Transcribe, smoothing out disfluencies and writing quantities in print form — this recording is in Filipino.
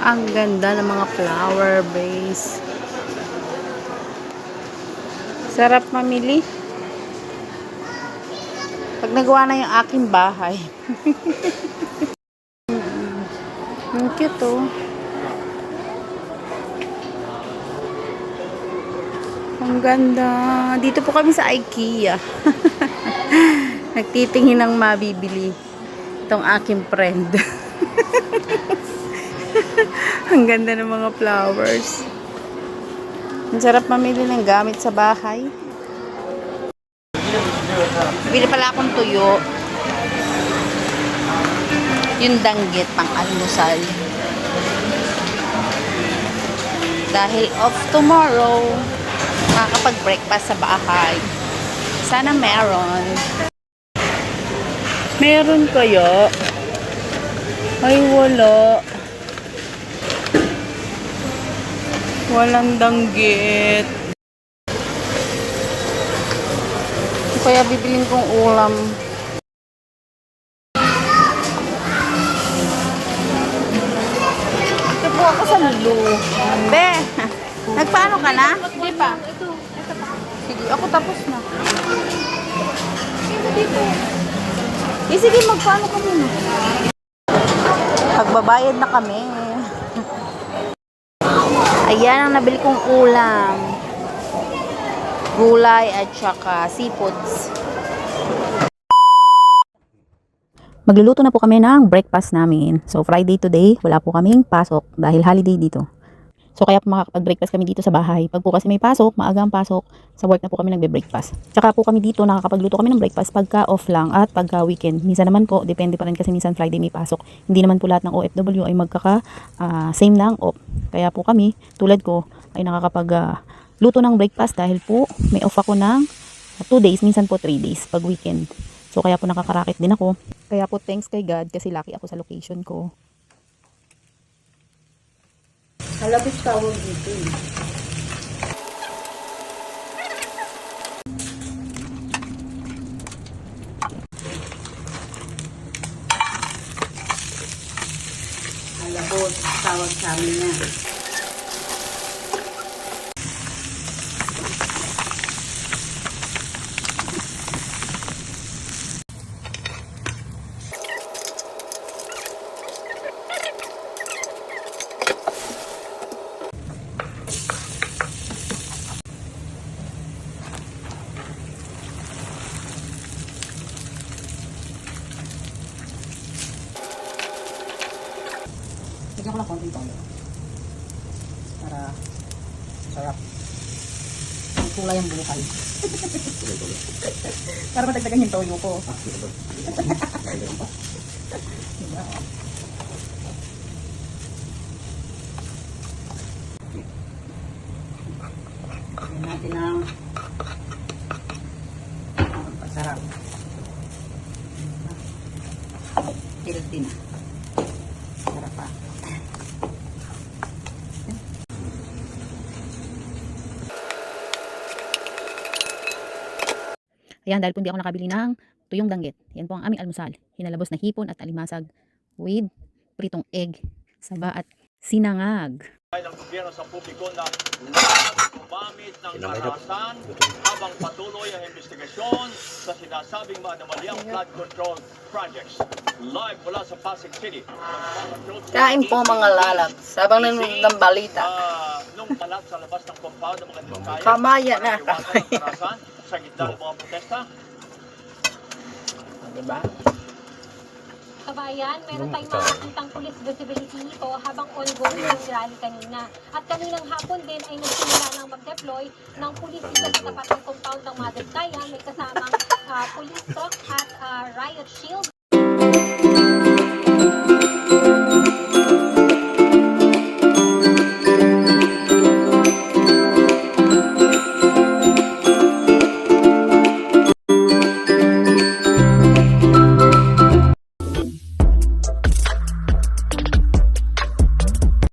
Ang ganda ng mga flower vase. Sarap mamili. Pag nagawa na yung aking bahay. Ang cute oh. Ang ganda. Dito po kami sa IKEA. Nagtitingin ng mabibili. Itong aking friend. Ang ganda ng mga flowers. Ang sarap mamili ng gamit sa bahay. Bili pala akong tuyo. Yung danggit pang almusal. Dahil off tomorrow, makakapag-breakfast sa bahay. Sana meron. Meron kaya? Ay, wala. Walang danggit. Kaya bibilin kong ulam. Ito po ako sa Lulu. Be, nagpaano ka na? Hindi pa. Sige, ako tapos na. Sige, magpaano ka muna. Pagbabayad na kami. Ayan ang nabili kong ulam. Gulay at saka seafoods. Magluluto na po kami ng breakfast namin. So Friday today, wala po kaming pasok dahil holiday dito. So kaya po makakapag-breakfast kami dito sa bahay. Pag po kasi may pasok, maagang pasok, sa work na po kami nagbe-breakfast. Tsaka po kami dito nakakapagluto kami ng breakfast pagka off lang at pagka weekend. Minsan naman po, depende pa rin kasi minsan Friday may pasok. Hindi naman po lahat ng OFW ay same ng off. Kaya po kami, tulad ko, ay luto ng breakfast dahil po may off ako ng 2 days, minsan po 3 days pag weekend. So kaya po nakakarakit din ako. Kaya po thanks kay God kasi lucky ako sa location ko. Halabis tawag dito eh. Halabos tawag sa amin na. Lagyan ko lang konting toyo. Para sarap. Ang kulay ang bukal. Para matagdagan yung toyo ko. Diba? Lagyan natin ang pasarap. Healthy na. Sarap pa. Ayan, dahil po hindi ako nakabili ng tuyong danggit. Yan po ang aming almusal. Hinalabos na hipon at alimasag with pritong egg, saba at sinangag. Ng gobyerno sa publiko na gumamit ng karahasan habang patuloy ang investigasyon sa sinasabing mga anomalyang flood control projects. Live mula sa Pasig City. Kain po mga lalag. Sabang nanonood ng balita. Nung talat sa labas ng compound ng mga detalye. Kamaya na. Sa gitna ng mga protesta. Diba? Kabayan, meron tayong makikitang police visibility nito habang ongoing yung rally kanina. At kaninang hapon din ay nagsimula ng mag-deploy ng pulis dito sa tapat ng compound ng Mother Kaya. May kasamang police truck at riot shield